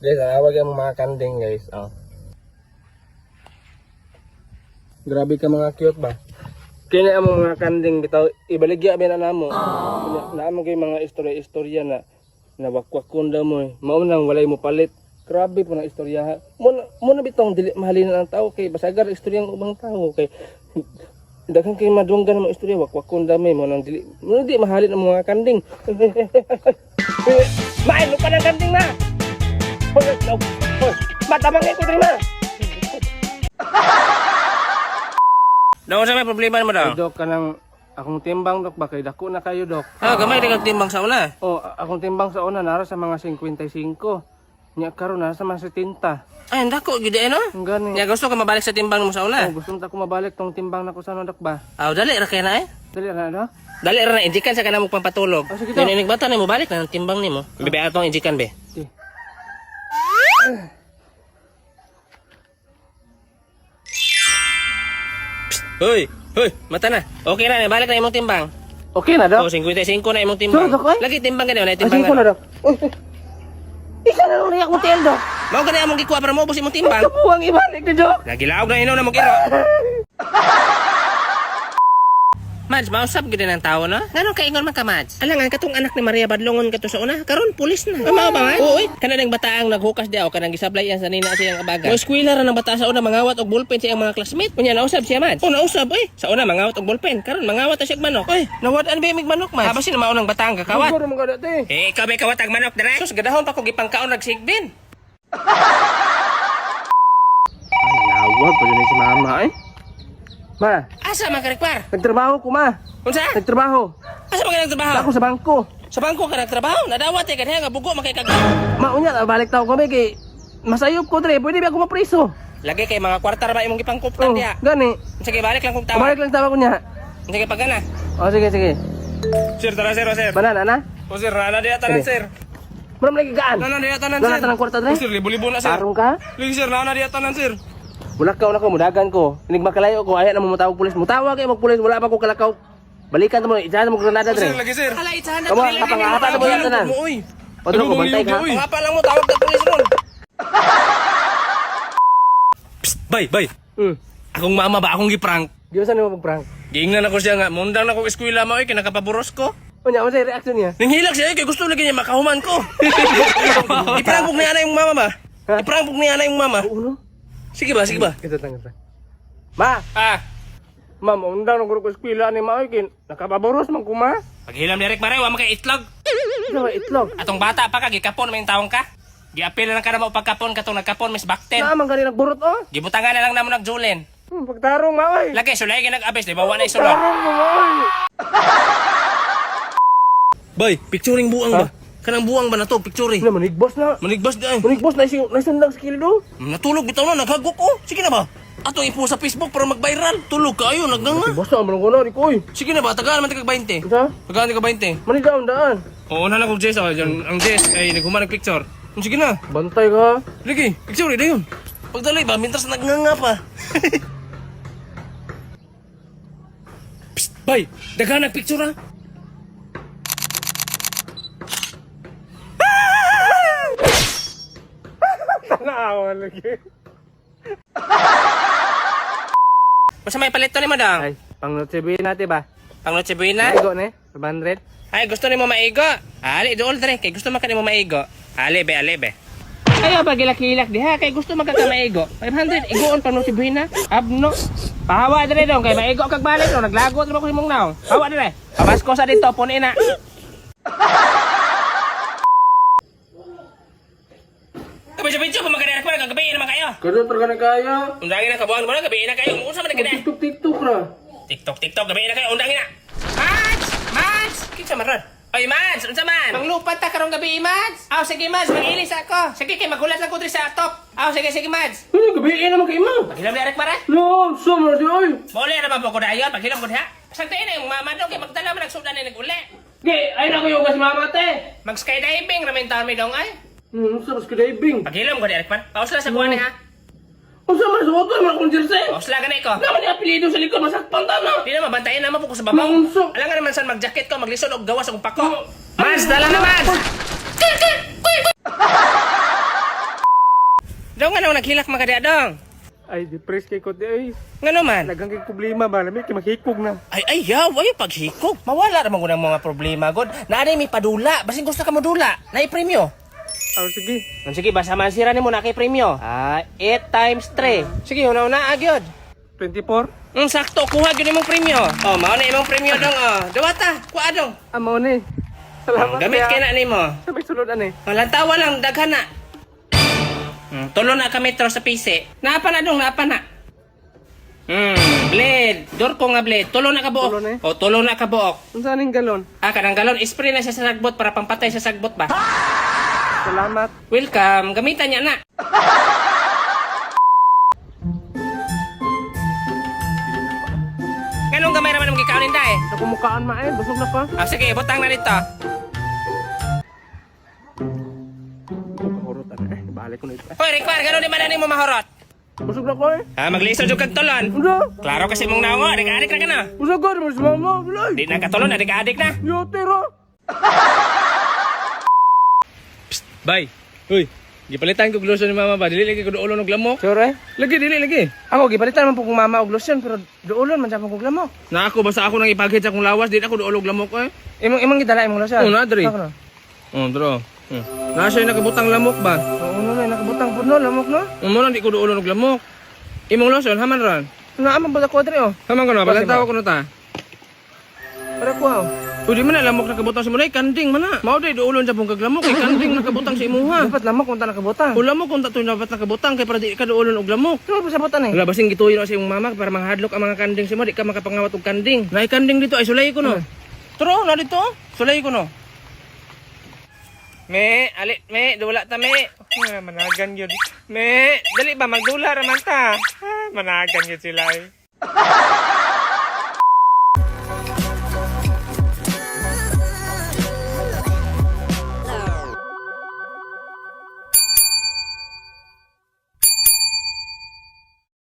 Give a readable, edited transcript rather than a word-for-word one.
Guys, awag yung mga kanding guys. Oh. Grabe ka mga cute ba? Kaya ang mga kanding bitaw ibaligya ba na namo. Naamo kay mga istorya na nawakwakon daw mo. Mao nang walay mo palit. Grabe po na istorya. Mo na bitong dili mahalin ang tao kay basagar istorya ng ubang tao kay daghan kay madunggan mo istorya wakwakon daw mo nang dili mo di mahalin ang mga kanding. Main lupa ng kanding na. Matabang ko diri na. Daw sa may problema mo daw? Dok kanang akong timbang dok ba kay dako na kayo dok. Ah, gamay di kag timbang sa una. Oh, akong timbang sa una nara sa mga 55. Nya karon na sa mga 70. Ay, dako gid no? Ang gani. Nya gusto ka mabalik sa timbang mo sa una. Oh, gusto ta ko mabalik tong timbang nako sa dok ba. Aw, dali ra kay na eh. Dali na dok. Dali ra na indikan sa kanang magpapatulog. Oh, sige, daw. Yan inig bata na mo balik na ng timbang nimo. Bebe atong indikan be. Okay. Hoy, hoy, mata na. Okay na, balik na imong timbang. Okay na dok. Oh, 55 na imong timbang. So, dok, ay? Lagi timbang ka na, Ay, timbang. ko na dok. Ika na lang mo tiel dok. Mao ka na among gikuha para mo ubos imong timbang. Kabuang ibalik na dok. Nagilaog na ino na mo kiro. Mads, mausap gid ng tao no? Nganong kaingon man ka, Mads? Alangan katong anak ni Maria Badlongon kato sa una, karon pulis na. Mao ba man? Oo, kana ding bataang naghukas di aw kanang gisablay yan sa nina siyang abaga. Mo eskwela ra ng bata sa una mangawat og ballpen sa iyang mga classmate. Kunya nausab siya, Mads. Oh, nausab Sa una mangawat og ballpen, karon mangawat ta siya og manok. Nawad-an ba mig manok, Mads? Abasin mao nang bataang kakawat. Siguro mo ka dati. Ikaw ba kawat ang manok dire? Sus, gadahon pa ko gipangkaon nagsigbin. Nawag pa ni si mama eh. Ma, Asa man karikpar? nagtrabaho ko ma. Unsa? Nagtrabaho. Asa man ka nagtrabaho? Ako sa bangko. Sa bangko ka nagtrabaho? Nadawat eh kadya nga bugo makay kag. Maunya balik tao kami kay masayop ko dre, pwede ba ako mapriso? Lagi kay mga kwarta ra ba imong gipangkuptan diha. Gani. Sige, balik lang kong tawa. Balik lang tawa ko niya. Sige, pagana. Oh, sige, sige. Sir, tara sir, sir. Banana na? O sir, rana diya tanan Sige. sir. Maram lagi gaan. Rana diya tanan Wala sir. tanang kwarta dre. O sir, libo-libo na sir. Tarong ka? Lagi sir, rana diya tanan sir. Mulakaw na ko, mudagan ko. Inig makalayo ko, ayaw na mo matawag pulis. Mutawag kayo magpulis, wala pa ko kalakaw. Balikan mo, isahan mo granada O sir, dre. lagi sir. Hala, itsahan na. Kamu, kapangapa na mo yan tanan. Patro ko, bantay ka. Pangapa lang mo, tawag na pulis ron. Psst, bay. Akong mama ba akong giprank? Di ba saan mo mag-prank? Giingnan ako siya nga, mundang na ko eskwela mo, kinakapaboros ko. O niya, ano sa'yo reaction niya? Nanghilak siya, kaya gusto lagi niya makahuman ko. Iprank po niya na yung mama ba? Ha? Iprank po niya na yung mama. Uno? Sige ba, sige ba? Ito, tanga. Ma! Ah, Ma'am, undang ng grupo eskwela ni Maikin. Nakapaboros man ko ma. paghilam direk mare, wa man kay itlog. Ano ba itlog? Atong bata pa ka, gikapon may tawong ka. Giapil na lang ka na mo pagkapon, katong nagkapon, Miss Bakten. Naman gani nagburot oh. Gibutangan na lang namo nagjulen. Pagtarong ma oy. Lagi, sulay ka nag-abes, di ba? Wala isulod. Tarong mo oy. Boy, picturing buang ba? Kanang buang ba na to, picturing? Ano manigbos na. Manigbas di ay. Manigbos na isundang skill do. Natulog bitaw na, naghagok oh. Sige na ba? Ato ipo sa Facebook para mag-viral. Tulog ka ayo, nagganga. Boss na mo ngono di ko oy. Sige na ba? Tagaan man tigag 20. Sa? Tagaan tigag 20. Manigaw daan. Oo, na lang kong Jess. Ang Jess ay naghuman ng picture. Sige na. Bantay ka. Lagi, picture na yun. Pagdalay ba, mintas nagnganga pa. Psst, bay, daghan ang picture ha. Tanawa lagi. Basta may palito ni madang. Ay, pang notsebi natin ba? Pang Noche Buena. Naigo ne? 500. Ay, gusto ni mo maigo. Ali, dool dre. Kay gusto man ka ni mo maigo. Ali be. Ayaw ba gilak-hilak diha. Kay gusto man ka maigo. 500, igoon pang Noche Buena. Abno. Pahawa dre dong. Kay maigo kag balik no. Naglagot naman ko himong naong. Hawa dre. Pabasko sa dito. Punin na. Kabidyo-bidyo, pamagkadirak mo. Gabihin naman kayo. Kadto talaga na kaya. Undangin na kabuhan mo na. Gabihin na kayo. Unsa man na gina. TikTok ra. TikTok, gabi na kayo, undangin na. Mads! Kinsa man ron? Oy, Mads, unsa man? Manglupat ta karong gabi, Mads. Aw, sige, Mads, mag-ilis ako. Sige, kay magulat lang ko diri sa top. Aw, sige, Mads. Ano gabi naman kay ma? Paghilam direct mara. No, summer di oy. Muli na ba po ko dayon? Paghilam ko diha. Sagtain na yung mama daw, kay magdala man nagsudan na nag-uli. Ge, ay na ko yung mama te. Mag-skydiving, ramen taon may dong ay. Sa skydiving. Paghilam ko direct mara. Paus lang sa buwan niya. Unsa man sa hotel man kung jersey? Paus lang ganay ko. Naman ni apelyido sa likod masakpan ta na. Di na mabantayan naman po ko sa babaw. Ngunso. Alam nga naman saan mag-jacket ko, maglisod o gawas o pako. Mads, dala na, Mads! Dong, anong naghilak mga kadi dong? Ay, depressed kay ko di ay. Ngano man? Dagang kay problema ba, lami kay maghikog na. Ay, yaw, ay, paghikog. Mawala naman ko ng mga problema, God. Naanay may padula. Basing gusto ka mo dula. Nai-premyo. Oh, sige. Sige, basta mansira ni mo na kay premyo. 8 times 3. Sige, una-una, agyod. 24. Sakto, kuha yun imong premyo. Oh, mao na imong premyo dong, oh. Dawata, kuha dong. Amo ni. Salamat Gamit kay na nimo. Sabay sulod ani. Walang tawa lang, daghan na. Tulo na ka metro sa pisi. Naapa na dong, naapa na. Blade. Dur ko nga blade. Tulo na ka buok. Tulo na eh. O, tulo na ka buok. Unsa ning galon? Kanang galon, spray na siya sa sagbot para pampatay sa sagbot ba? Salamat. Welcome, gamitan niya na. Ganun gamay naman ang gikaunin da eh. Nakumukaan ma busog na pa. Sige, butang na dito. Kahurot ana balik ko na ito. Hoy, require, ganun di man mo mahorot. Busog na ko eh. Maglisod yung kagtulon. Unsa? Klaro kasi mong naungo, adik-adik na ka na. Busog ko mas mama, bulay. Di na katulon, adik-adik na. Yo tero. Bay, uy, gipalitan ko lotion ni mama ba? Dili lagi ko duolon og lamok. Sure. Lagi, dili lagi. Ako gipalitan man po kong mama og lotion pero duolon man sa kong lamok. Na ako, basta ako nang ipaghit sa akong lawas, di na ako duolog lamok eh. Imong gidala imong lotion. Oo, na, Dre. Ako na. Dro. Nasa yung nakabutang lamok ba? Oo na nakabutang pud no lamok no. Mo di ko duolon og lamok. Imong lotion, haman ron. Naamang ba ko dre oh. Haman ko na, balantaw ko na ta. Para ko oh. Uy, di man na lamok nakabutang sa munay, kanding man na. Mao day duolon sa pong kaglamok, kay kanding nakabutang sa imuha. Dapat lamok kung ta nakabutang. O lamok kung tato dapat nakabutang, kay para di ka duolon og lamok. Ano ba sa butan eh? Wala basing gituyo na sa imong mama para manghadlok ang mga kanding sa mo, di ka makapangawat og kanding. Nay kanding dito ay sulay ko no. Turo na dito, sulay ko no. Me, alit, me, dula ta, me. Managan yun. Me, dali ba, magdula raman ta. Managan yun sila eh.